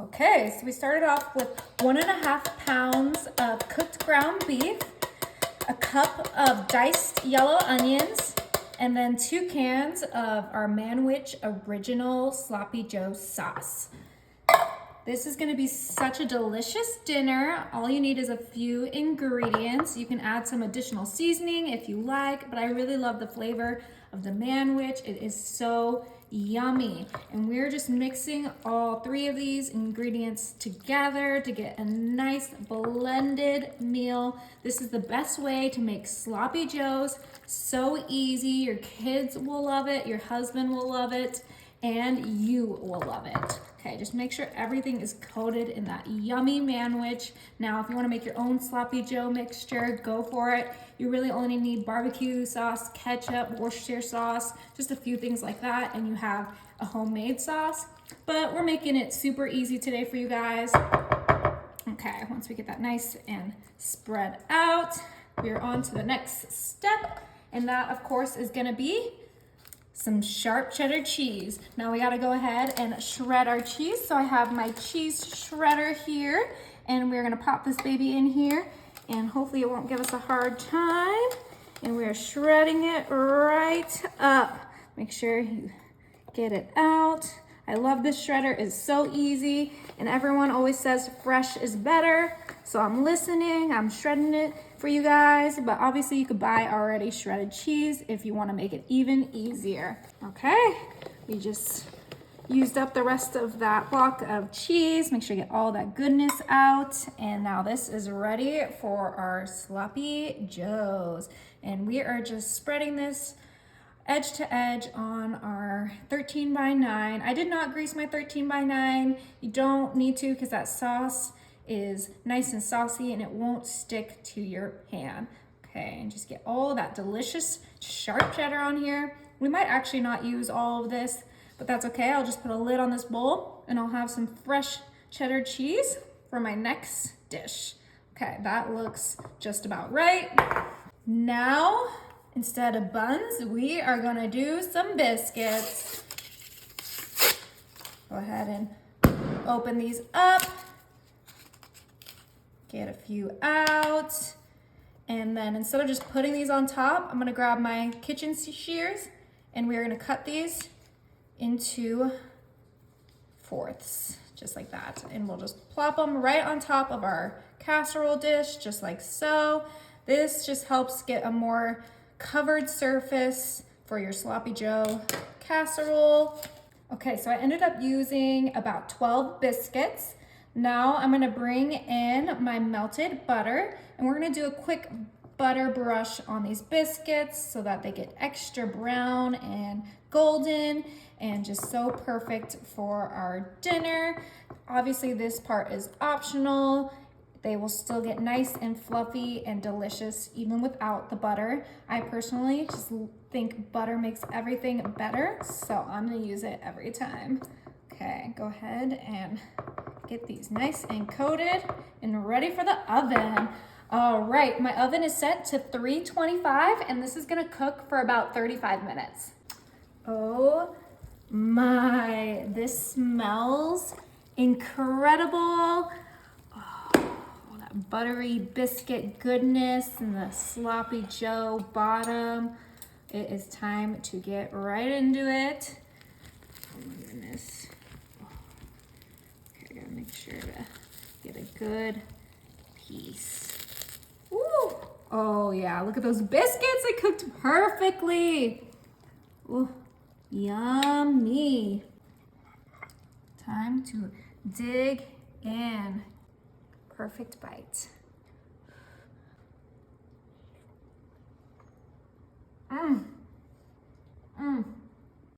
Okay, so we started off with 1.5 pounds of cooked ground beef, a cup of diced yellow onions, and then 2 cans of our Manwich Original Sloppy Joe sauce. This is gonna be such a delicious dinner. All you need is a few ingredients. You can add some additional seasoning if you like, but I really love the flavor of the Manwich. It is so yummy. And we're just mixing all 3 of these ingredients together to get a nice blended meal. This is the best way to make sloppy joes. So easy. Your kids will love it, your husband will love it, and you will love it. Okay, just make sure everything is coated in that yummy Manwich. Now, if you wanna make your own sloppy joe mixture, go for it. You really only need barbecue sauce, ketchup, Worcestershire sauce, just a few things like that, and you have a homemade sauce. But we're making it super easy today for you guys. Okay, once we get that nice and spread out, we're on to the next step, and that, of course, is gonna be some sharp cheddar cheese. Now we gotta go ahead and shred our cheese. So I have my cheese shredder here, and we're gonna pop this baby in here, and hopefully it won't give us a hard time. And we're shredding it right up. Make sure you get it out. I love this shredder, it's so easy, and everyone always says fresh is better. So I'm listening, I'm shredding it for you guys, but obviously you could buy already shredded cheese if you wanna make it even easier. Okay, we just used up the rest of that block of cheese. Make sure you get all that goodness out. And now this is ready for our sloppy joes. And we are just spreading this edge to edge on our 13 by 9. I did not grease my 13 by 9. You don't need to, because that sauce is nice and saucy and it won't stick to your pan. Okay, and just get all that delicious sharp cheddar on here. We might actually not use all of this, but that's okay. I'll just put a lid on this bowl and I'll have some fresh cheddar cheese for my next dish. Okay, that looks just about right. Now, instead of buns, we are gonna do some biscuits. Go ahead and open these up. Get a few out. And then instead of just putting these on top, I'm gonna grab my kitchen shears and we're gonna cut these into fourths, just like that. And we'll just plop them right on top of our casserole dish, just like so. This just helps get a more covered surface for your sloppy joe casserole. Okay, so I ended up using about 12 biscuits. Now I'm gonna bring in my melted butter and we're gonna do a quick butter brush on these biscuits so that they get extra brown and golden and just so perfect for our dinner. Obviously this part is optional. They will still get nice and fluffy and delicious even without the butter. I personally just think butter makes everything better, so I'm gonna use it every time. Okay, go ahead and get these nice and coated and ready for the oven. All right, my oven is set to 325 and this is gonna cook for about 35 minutes. Oh my, this smells incredible. Buttery biscuit goodness and the sloppy joe bottom. It is time to get right into it. Oh my goodness. Okay, I gotta make sure to get a good piece. Ooh. Oh yeah, look at those biscuits. They cooked perfectly. Ooh, yummy. Time to dig in. Perfect bite. Mmm. Mmm.